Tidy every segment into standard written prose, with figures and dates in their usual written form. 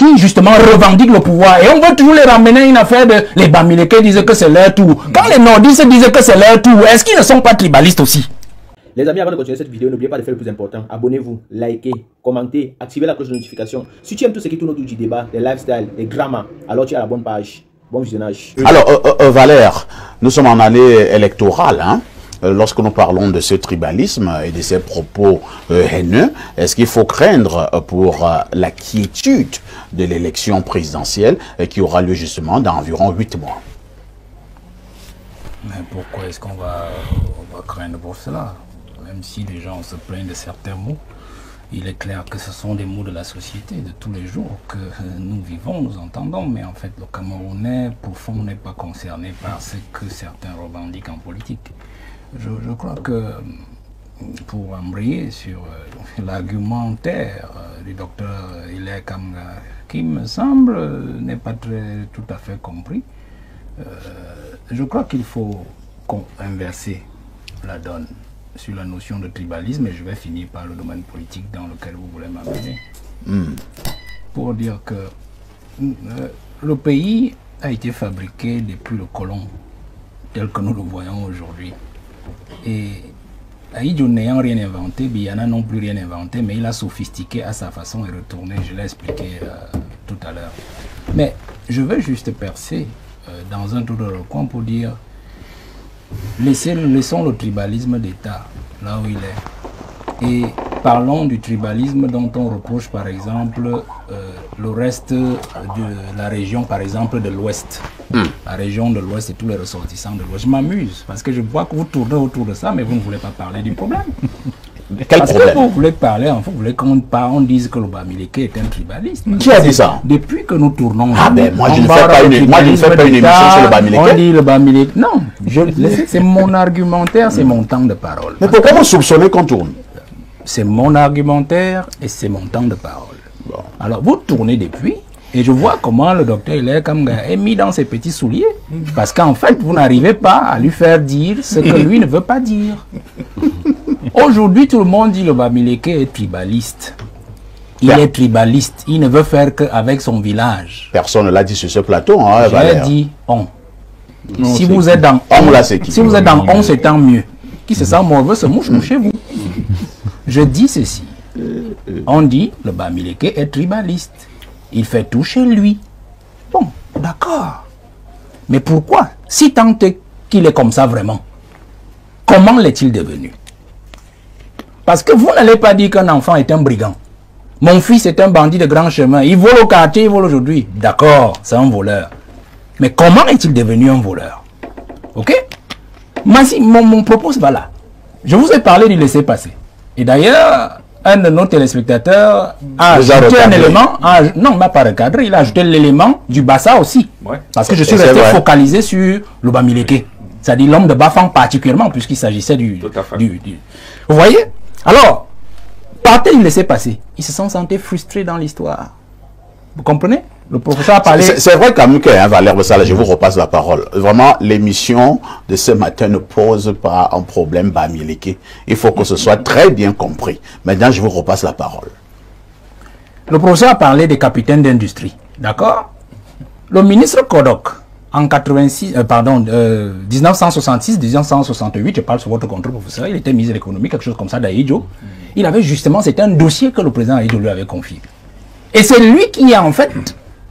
qui justement revendiquent le pouvoir. Et on veut toujours les ramener à une affaire de les Bamileke disaient que c'est leur tour. Quand les nordistes disaient que c'est leur tour, est-ce qu'ils ne sont pas tribalistes aussi? Les amis, avant de continuer cette vidéo, n'oubliez pas de faire le plus important. Abonnez-vous, likez, commentez, activez la cloche de notification. Si tu aimes tout ce qui tourne autour du débat, les lifestyles, les grammaires, alors tu es à la bonne page. Bon visionnage. Alors, Valère, nous sommes en année électorale, hein? Lorsque nous parlons de ce tribalisme et de ces propos haineux, est-ce qu'il faut craindre pour la quiétude de l'élection présidentielle qui aura lieu justement dans environ 8 mois? Mais pourquoi est-ce qu'on va craindre pour cela? Même si les gens se plaignent de certains mots, il est clair que ce sont des mots de la société, de tous les jours que nous vivons, nous entendons, mais en fait le Camerounais, pour fond, n'est pas concerné par ce que certains revendiquent en politique. Je crois que, pour embrayer sur l'argumentaire du docteur Hilaire Kamga, qui me semble n'est pas tout à fait compris, je crois qu'il faut inverser la donne sur la notion de tribalisme, et je vais finir par le domaine politique dans lequel vous voulez m'amener. Pour dire que le pays a été fabriqué depuis le colon, tel que nous le voyons aujourd'hui. Et Aïdjo n'ayant rien inventé, Biana non plus rien inventé, mais il a sophistiqué à sa façon et retourné, je l'ai expliqué tout à l'heure. Mais je veux juste percer dans un tour de recoin pour dire, laissons le tribalisme d'État là où il est. Et parlons du tribalisme dont on reproche par exemple le reste de la région, par exemple de l'Ouest. La région de l'Ouest et tous les ressortissants de l'Ouest. Je m'amuse parce que je vois que vous tournez autour de ça, mais vous ne voulez pas parler du problème. Parce que vous voulez parler, en fait, vous voulez qu'on dise que le Bamileke est un tribaliste. Qui a dit ça? Depuis que nous tournons... Ah ben, moi je ne fais pas une émission sur le Bamileke. On dit le Bamileke. Non, c'est mon argumentaire, c'est mon temps de parole. Mais pourquoi vous soupçonnez qu'on tourne? C'est mon argumentaire et c'est mon temps de parole. Bon. Alors vous tournez depuis et je vois comment le docteur Hilaire Kamga est mis dans ses petits souliers. Parce qu'en fait, vous n'arrivez pas à lui faire dire ce que lui ne veut pas dire. Aujourd'hui, tout le monde dit le Bamileke est tribaliste. Il est tribaliste. Il ne veut faire qu'avec son village. Personne ne l'a dit sur ce plateau. Hein, j'ai dit on. Non, si vous êtes dans si vous êtes dans on, c'est tant mieux. Qui se sent mauvais se mouche chez vous. Je dis ceci. On dit le Bamileke est tribaliste. Il fait tout chez lui. Bon, d'accord. Mais pourquoi? Si tant est qu'il est comme ça vraiment, comment l'est-il devenu? Parce que vous n'allez pas dire qu'un enfant est un brigand. Mon fils est un bandit de grand chemin. Il vole au quartier, il vole aujourd'hui. D'accord, c'est un voleur. Mais comment est-il devenu un voleur? Ok? Mon propos, c'est là. Je vous ai parlé du laisser-passer. Et d'ailleurs, un de nos téléspectateurs a ajouté un élément. Non, il m'a pas recadré. Il a ajouté l'élément du Bassa aussi. Ouais. Parce que je suis resté focalisé sur le Bamileke. C'est-à-dire l'homme de Bafang particulièrement, puisqu'il s'agissait du... Vous voyez? Alors, partez du laisser-passer. Ils se sont sentis frustrés dans l'histoire. Vous comprenez? Le professeur a parlé... C'est vrai quand même que, hein, Valère Bessala, je vous repasse la parole. Vraiment, l'émission de ce matin ne pose pas un problème Bamileke. Il faut que ce soit très bien compris. Maintenant, je vous repasse la parole. Le professeur a parlé des capitaines d'industrie. D'accord? Le ministre Kodok, en 1966-1968, je parle sur votre contrôle, professeur, il était ministre de l'économie, quelque chose comme ça, d'Aïdjo. Il avait justement, c'était un dossier que le président Aïdjo lui avait confié. Et c'est lui qui est en fait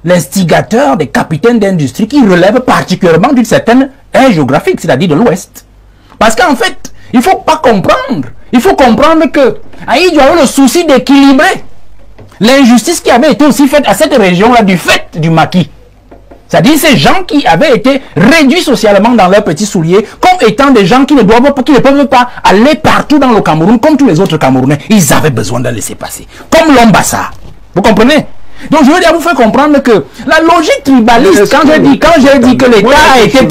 l'instigateur des capitaines d'industrie qui relèvent particulièrement d'une certaine aire géographique, c'est-à-dire de l'Ouest. Parce qu'en fait, il ne faut pas comprendre. Il faut comprendre que Aïdjo avait le souci d'équilibrer l'injustice qui avait été aussi faite à cette région-là du fait du maquis. C'est-à-dire ces gens qui avaient été réduits socialement dans leurs petits souliers comme étant des gens qui ne peuvent pas aller partout dans le Cameroun comme tous les autres Camerounais. Ils avaient besoin de laisser passer. Comme l'homme Bassa. Vous comprenez? Donc je veux dire, vous faire comprendre que la logique tribaliste, quand j'ai dit que l'État a été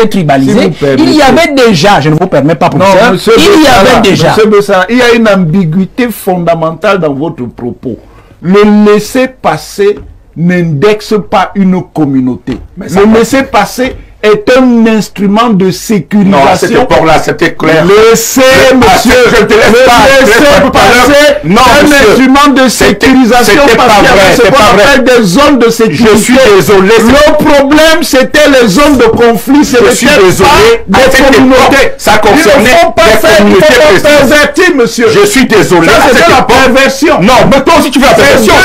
tribalisé, il y avait déjà, je ne vous permets pas, professeur, il y avait déjà. Monsieur Bessa, il y a une ambiguïté fondamentale dans votre propos. Le laisser-passer n'indexe pas une communauté. Le laisser-passer est un instrument de sécurisation. Non, à cette époque-là, c'était clair. Laissez, monsieur, je te laisse laissez passer non, un instrument de sécurisation parce qu'il y avait ce qu'on appelle des zones de sécurité. Je suis désolé. Le problème, c'était les zones de conflit. Je suis désolé. Des communautés. Ça concernait des communautés précises. Monsieur. Je suis désolé. C'est la perversion. Non, mais toi aussi tu fais la perversion.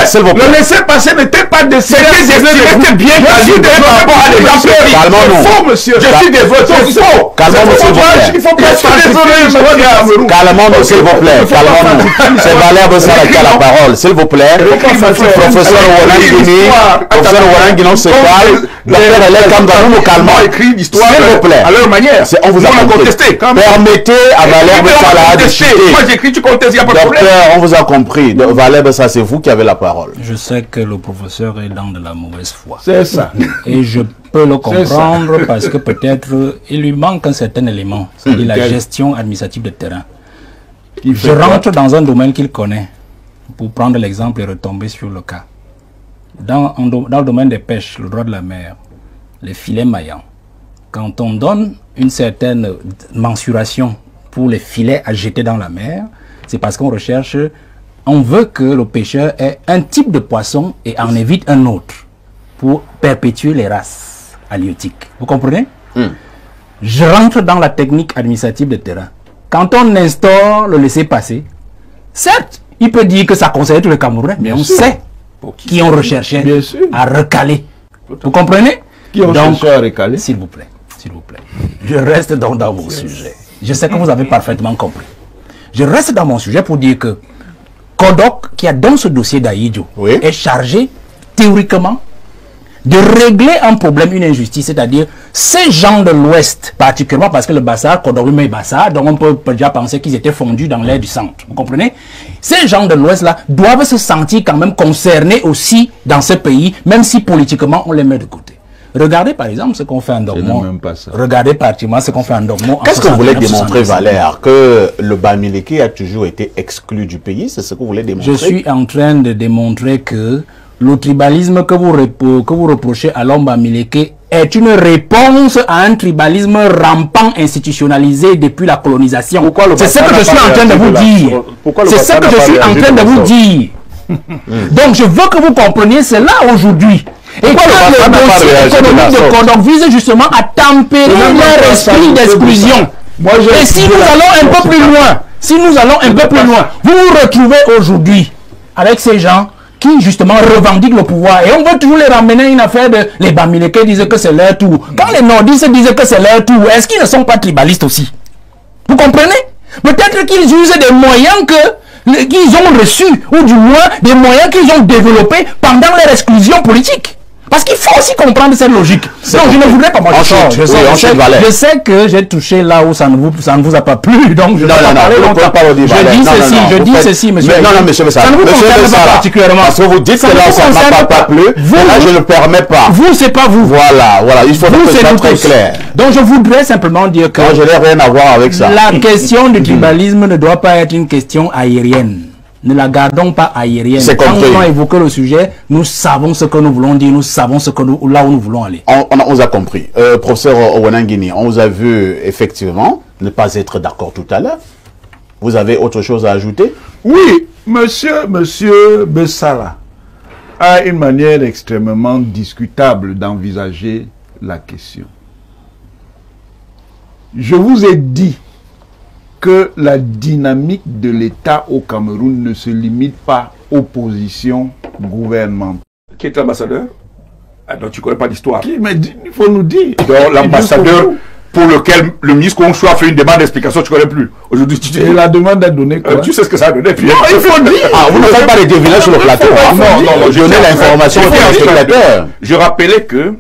S'il vous plaît. Le laisser-passer n'était pas décidé. C'était bien qualifié par rapport à les gens. Calmons-nous. C'est faux, monsieur. Je suis désolé. C'est faux. Calmons-nous, s'il vous plaît. Il faut pas être désolé. Calmons-nous, s'il vous plaît. Calmons-nous. C'est Valère Bessara qui a la parole. S'il vous plaît. Professeur Warangini, on se calme. Docteur Hélène Kamba, nous nous calmons. Écrit l'histoire S'il vous plaît. à leur manière. On vous a contesté. Permettez à Valère Bessara de citer. Moi j'écris, tu contestes, il n'y a pas de problème. Docteur, on vous a compris. Valère Bessara, c'est vous qui avez la parole. Je sais que le professeur est dans de la mauvaise foi. C'est ça. Et je peux le comprendre parce que peut-être il lui manque un certain élément, c'est-à-dire la gestion administrative de terrain. Je rentre dans un domaine qu'il connaît, pour prendre l'exemple et retomber sur le cas. Dans le domaine des pêches, le droit de la mer, les filets maillants, quand on donne une certaine mensuration pour les filets à jeter dans la mer, c'est parce qu'on recherche, on veut que le pêcheur ait un type de poisson et en évite un autre pour perpétuer les races halieutiques. Vous comprenez? Je rentre dans la technique administrative de terrain. Quand on instaure le laisser-passer, certes, il peut dire que ça concerne tous les Camerounais, mais on sait qui ont recherché à recaler. Vous comprenez? Qui ont cherché à recaler? S'il vous plaît, s'il vous plaît. Je reste donc dans mon sujet. Je sais que vous avez parfaitement compris. Je reste dans mon sujet pour dire que Kodok, qui a dans ce dossier d'Aïdjo, est chargé, théoriquement, de régler un problème, une injustice, c'est-à-dire ces gens de l'Ouest, particulièrement parce que le Bassar, Kodok lui met Bassar, donc on peut déjà penser qu'ils étaient fondus dans l'air du centre. Vous comprenez? Ces gens de l'Ouest-là doivent se sentir quand même concernés aussi dans ce pays, même si politiquement on les met de côté. Regardez par exemple ce qu'on fait en Dormont. Regardez particulièrement ce qu'on fait en Dormont. Qu'est-ce que vous voulez démontrer, Valère? Que le Bamileke a toujours été exclu du pays? C'est ce que vous voulez démontrer? Je suis en train de démontrer que le tribalisme que vous reprochez à l'homme Bamileke est une réponse à un tribalisme rampant, institutionnalisé depuis la colonisation. C'est ce que je suis en train de vous dire. C'est ce que je suis en train de vous dire. Donc je veux que vous compreniez cela aujourd'hui. Et que le dossier économique de Kodok vise justement à tempérer leur esprit d'exclusion. Et si nous allons un peu plus loin, vous vous retrouvez aujourd'hui avec ces gens qui justement revendiquent le pouvoir. Et on veut toujours les ramener à une affaire de... Les Bamileke disent que c'est leur tour. Quand les nordistes disent que c'est leur tour, est-ce qu'ils ne sont pas tribalistes aussi? Vous comprenez? Peut-être qu'ils usent des moyens qu'ils ont reçus, ou du moins des moyens qu'ils ont développés pendant leur exclusion politique. Parce qu'il faut aussi comprendre cette logique. Donc je ne voudrais pas moi. Je sais que j'ai touché là où ça ne vous a pas plu. Donc je dis ceci, monsieur. Non, monsieur, ça ne vous concerne pas particulièrement. Parce que vous dites que là, ça ne m'a pas plu. Là, je ne le permets pas. Vous, c'est pas vous. Voilà. Il faut que ce soit très clair. Donc je voudrais simplement dire que... Non, je n'ai rien à voir avec ça. La question du tribalisme ne doit pas être une question aérienne. Ne la gardons pas aérienne. Quand nous allons évoquer le sujet, nous savons ce que nous voulons dire, nous savons là où nous voulons aller. On vous a compris. Professeur Warangini, on vous a vu effectivement ne pas être d'accord tout à l'heure. Vous avez autre chose à ajouter? Oui, monsieur Bessara a une manière extrêmement discutable d'envisager la question. Je vous ai dit que la dynamique de l'État au Cameroun ne se limite pas aux positions gouvernementales. Qui est l'ambassadeur? Ah non, tu ne connais pas l'histoire. Il faut nous dire. L'ambassadeur pour lequel le ministre Kongchou a fait une demande d'explication, tu ne connais plus. Aujourd'hui, et la demande a donné quoi? Tu sais ce que ça a donné. Puis non, il faut dire. Vous ne faites pas les deviner sur le plateau. Non, je donnais l'information aux téléspectateurs. Je rappelais que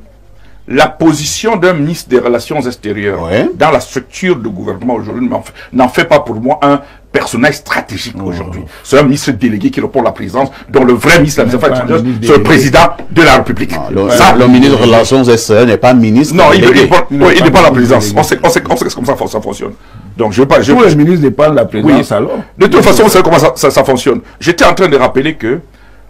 la position d'un ministre des Relations extérieures dans la structure de gouvernement aujourd'hui n'en fait pas pour moi un personnage stratégique aujourd'hui. C'est un ministre délégué qui répond à la présidence, dont le vrai ministre de la Affaires étrangères, c'est le président de la République. Le ministre des Relations extérieures n'est pas ministre. Non, il n'est pas la présidence. On sait comment ça fonctionne. Donc je veux pas. Le ministre n'est pas la présidence alors. De toute façon, on sait comment ça fonctionne. J'étais en train de rappeler que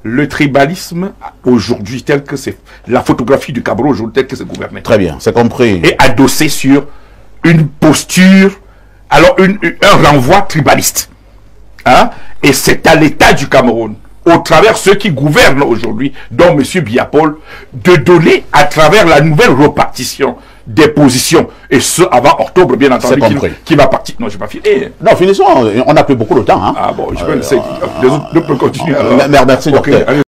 le tribalisme aujourd'hui, tel que c'est la photographie du Cameroun aujourd'hui, tel que c'est gouverné. Très bien, c'est compris. Et adossé sur une posture, alors un renvoi tribaliste. Hein? Et c'est à l'État du Cameroun, au travers ceux qui gouvernent aujourd'hui, dont M. Biapol, de donner à travers la nouvelle repartition des positions, et ce avant octobre, bien entendu, qui va partir. Non, je vais pas finir. Non, finissons, on n'a plus beaucoup de temps. Hein. Ah bon, je peux les autres peuvent continuer. Alors. Merci, docteur.